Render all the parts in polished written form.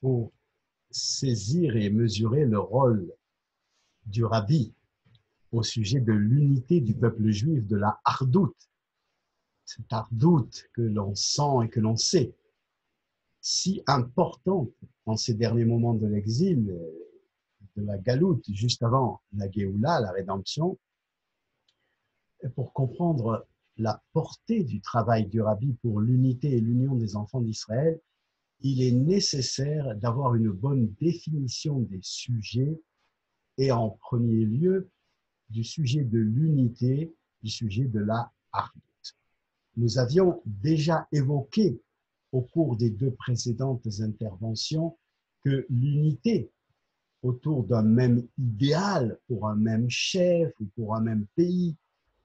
pour saisir et mesurer le rôle du rabbi au sujet de l'unité du peuple juif, de la hardout, cette hardout que l'on sent et que l'on sait, si importante en ces derniers moments de l'exil, de la galoute, juste avant la Géoula, la rédemption, pour comprendre la portée du travail du rabbi pour l'unité et l'union des enfants d'Israël, il est nécessaire d'avoir une bonne définition des sujets et en premier lieu du sujet de l'unité, du sujet de la hardout. Nous avions déjà évoqué au cours des deux précédentes interventions que l'unité autour d'un même idéal, pour un même chef ou pour un même pays,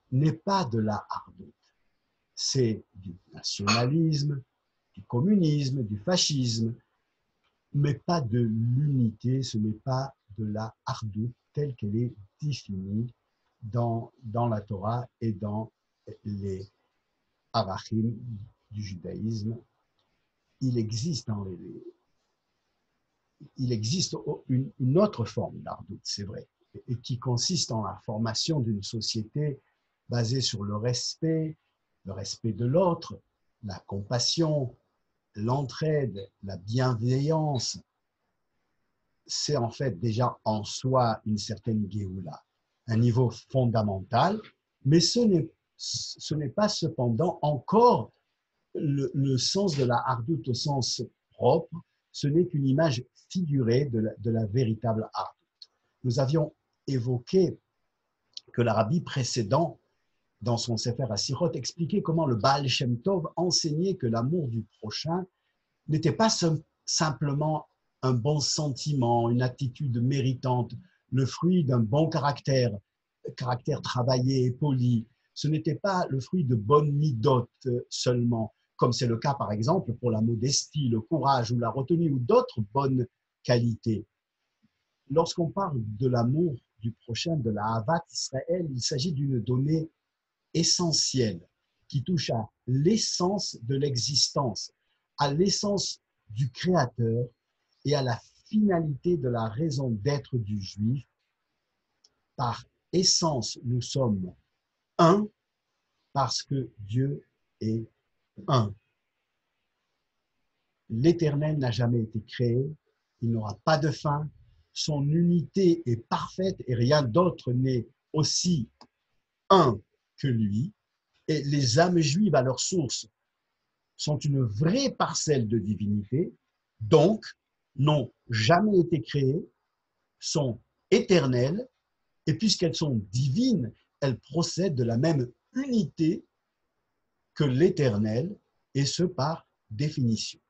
n'est pas de la hardout. C'est du nationalisme, du communisme, du fascisme, mais pas de l'unité, ce n'est pas de la hardout telle qu'elle est définie dans la Torah et dans les arachim du judaïsme. Il existe une autre forme d'hardout, c'est vrai, et qui consiste en la formation d'une société basée sur le respect de l'autre, la compassion, l'entraide, la bienveillance. C'est en fait déjà en soi une certaine Géoula, un niveau fondamental, mais ce n'est pas cependant encore le sens de la hardout au sens propre, ce n'est qu'une image figurée de la véritable hardout. Nous avions évoqué que l'Arabie précédent, dans son Sefer HaSirot, expliquait comment le Baal Shem Tov enseignait que l'amour du prochain n'était pas simplement un bon sentiment, une attitude méritante, le fruit d'un bon caractère travaillé et poli. Ce n'était pas le fruit de bonnes midotes seulement, comme c'est le cas par exemple pour la modestie, le courage ou la retenue ou d'autres bonnes qualités. Lorsqu'on parle de l'amour du prochain, de la Havat Israël, il s'agit d'une donnée essentielle qui touche à l'essence de l'existence, à l'essence du Créateur et à la finalité de la raison d'être du Juif. Par essence, nous sommes un parce que Dieu est un. L'Éternel n'a jamais été créé, il n'aura pas de fin, son unité est parfaite et rien d'autre n'est aussi un que lui. Et les âmes juives à leur source sont une vraie parcelle de divinité, donc n'ont jamais été créées, sont éternelles, et puisqu'elles sont divines, elles procèdent de la même unité que l'Éternel, et ce par définition.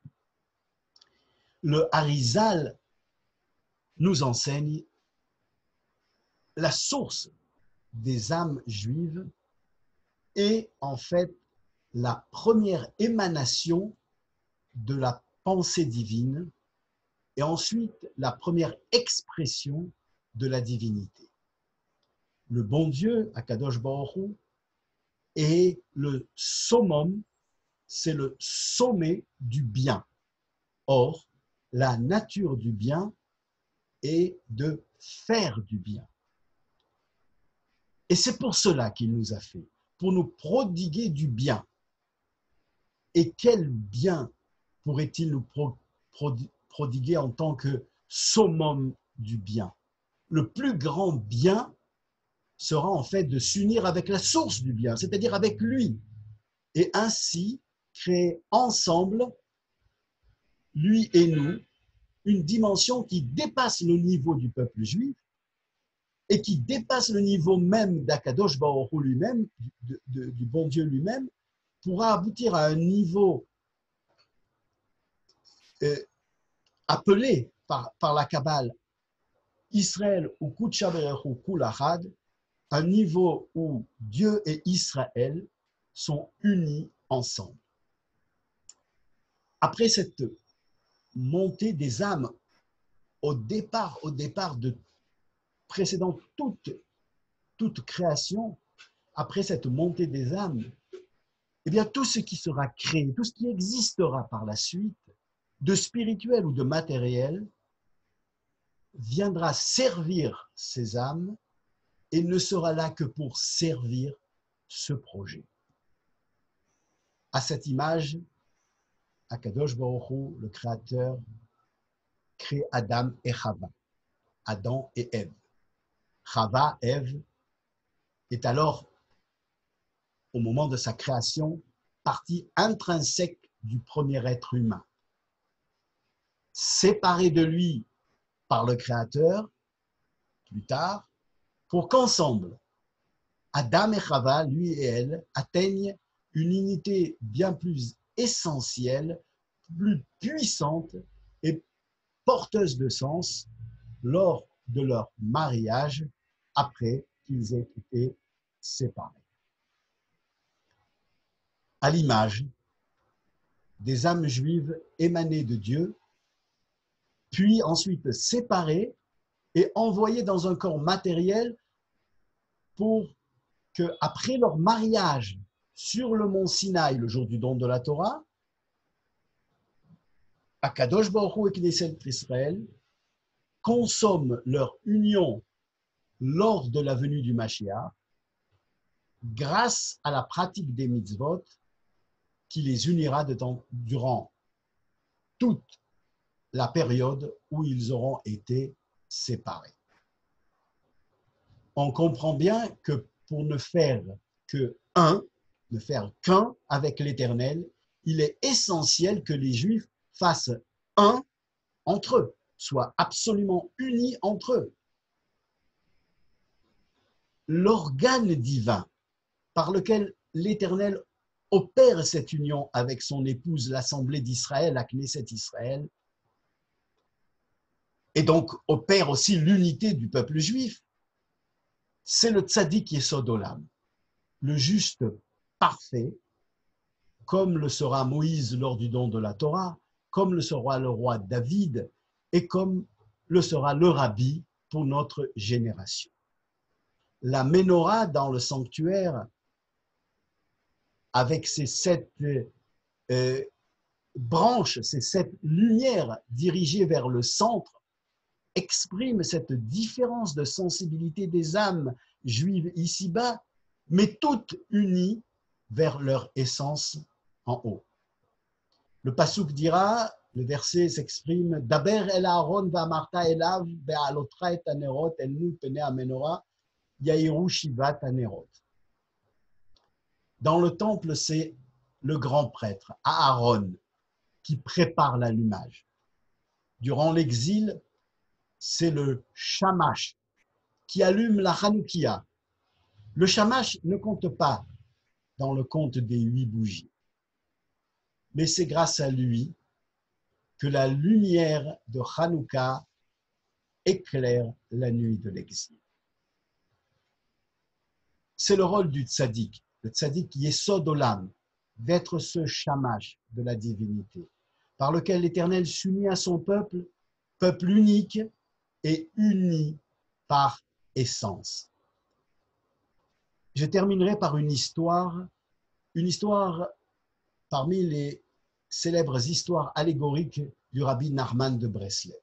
Le Harizal nous enseigne la source des âmes juives est en fait la première émanation de la pensée divine et ensuite la première expression de la divinité. Le bon Dieu, Akadosh Baruch Hu, est le summum, c'est le sommet du bien. Or, la nature du bien est de faire du bien. Et c'est pour cela qu'il nous a fait, pour nous prodiguer du bien. Et quel bien pourrait-il nous prodiguer en tant que summum du bien? Le plus grand bien sera en fait de s'unir avec la source du bien, c'est-à-dire avec lui, et ainsi créer ensemble, lui et nous, une dimension qui dépasse le niveau du peuple juif et qui dépasse le niveau même d'Akadosh Baruch Hu lui-même, du bon Dieu lui-même, pourra aboutir à un niveau appelé par la Kabbale Israël ou Kudsha Berech Hu Kul Achad, un niveau où Dieu et Israël sont unis ensemble. Après cette montée des âmes, au départ de précédant toute création, après cette montée des âmes, eh bien tout ce qui sera créé, tout ce qui existera par la suite, de spirituel ou de matériel, viendra servir ces âmes et ne sera là que pour servir ce projet. À cette image, Akadosh Baruch Hu, le Créateur, crée Adam et Chava, Adam et Ève. Chava, Ève, est alors, au moment de sa création, partie intrinsèque du premier être humain. Séparée de lui par le Créateur, plus tard, pour qu'ensemble, Adam et Chava, lui et elle, atteignent une unité bien plus essentielle, plus puissante et porteuse de sens lors de leur mariage après qu'ils aient été séparés. À l'image des âmes juives émanées de Dieu, puis ensuite séparées et envoyées dans un corps matériel pour que, après leur mariage sur le mont Sinaï, le jour du don de la Torah, Akadosh Baruch Hu et Knesset Israël consomment leur union lors de la venue du Mashiach grâce à la pratique des mitzvot qui les unira durant toute la période où ils auront été séparés. On comprend bien que pour ne faire qu'un avec l'Éternel, il est essentiel que les Juifs fassent un entre eux, soient absolument unis entre eux. L'organe divin par lequel l'Éternel opère cette union avec son épouse, l'Assemblée d'Israël, la Knesset Israël, et donc opère aussi l'unité du peuple juif, c'est le tzaddik Yesod Olam, le juste parfait, comme le sera Moïse lors du don de la Torah, comme le sera le roi David, et comme le sera le Rabbi pour notre génération. La Ménorah dans le sanctuaire, avec ses 7 branches, ces 7 lumières dirigées vers le centre, exprime cette différence de sensibilité des âmes juives ici-bas, mais toutes unies vers leur essence en haut. Le pasuk dira, le verset s'exprime, Daber el Aaron va'amarta elav be'alotra et anerot el mul penei hamenorah ya'iru shivat anerot. Dans le temple, c'est le grand prêtre, Aaron, qui prépare l'allumage. Durant l'exil, c'est le shamash qui allume la Hanoukia. Le shamash ne compte pas dans le compte des 8 bougies, mais c'est grâce à lui que la lumière de Hanouka éclaire la nuit de l'exil. C'est le rôle du tzaddik, le tzaddik Yesod Olam, d'être ce shamash de la divinité, par lequel l'Éternel s'unit à son peuple, peuple unique et uni par essence. Je terminerai par une histoire parmi les célèbres histoires allégoriques du rabbi Nachman de Breslev.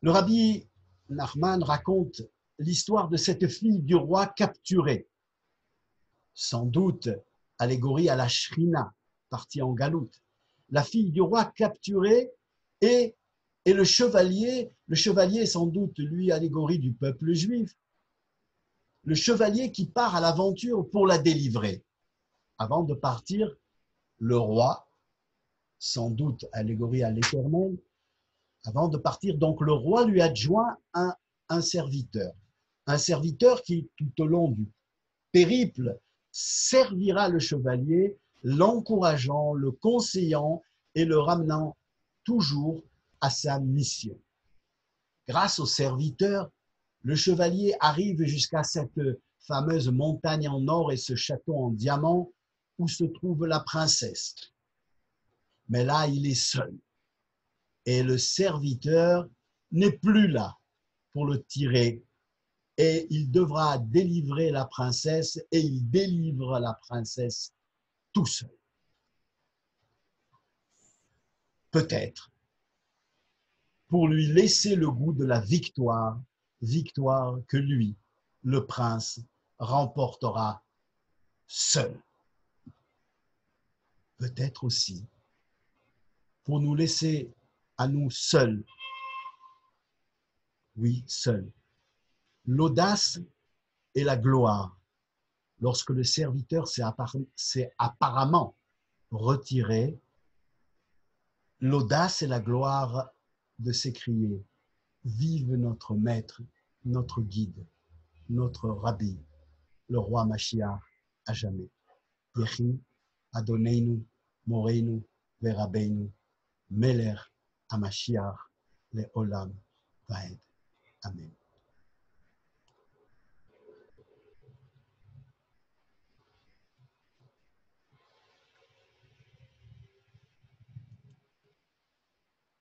Le rabbi Nachman raconte l'histoire de cette fille du roi capturée, sans doute allégorie à la Shrina, partie en galoute. La fille du roi capturée et le chevalier est sans doute, lui, allégorie du peuple juif, le chevalier qui part à l'aventure pour la délivrer. Avant de partir, le roi, sans doute allégorie à l'Éternel, avant de partir, donc le roi lui adjoint un serviteur qui, tout au long du périple, servira le chevalier, l'encourageant, le conseillant et le ramenant toujours à sa mission. Grâce au serviteur, le chevalier arrive jusqu'à cette fameuse montagne en or et ce château en diamant où se trouve la princesse. Mais là, il est seul. Et le serviteur n'est plus là pour le tirer. Et il devra délivrer la princesse et il délivre la princesse tout seul. peut-être, pour lui laisser le goût de la victoire, victoire que lui, le prince, remportera seul. Peut-être aussi pour nous laisser à nous seuls, oui, seuls, l'audace et la gloire lorsque le serviteur s'est apparemment retiré, l'audace et la gloire de s'écrier « Vive notre maître, notre guide, notre rabbi, le roi Mashiach à jamais. Yehi Adoneinu, Moreinu, Verabeinu, Meler HaMashiach, le Olam Vaed. Amen.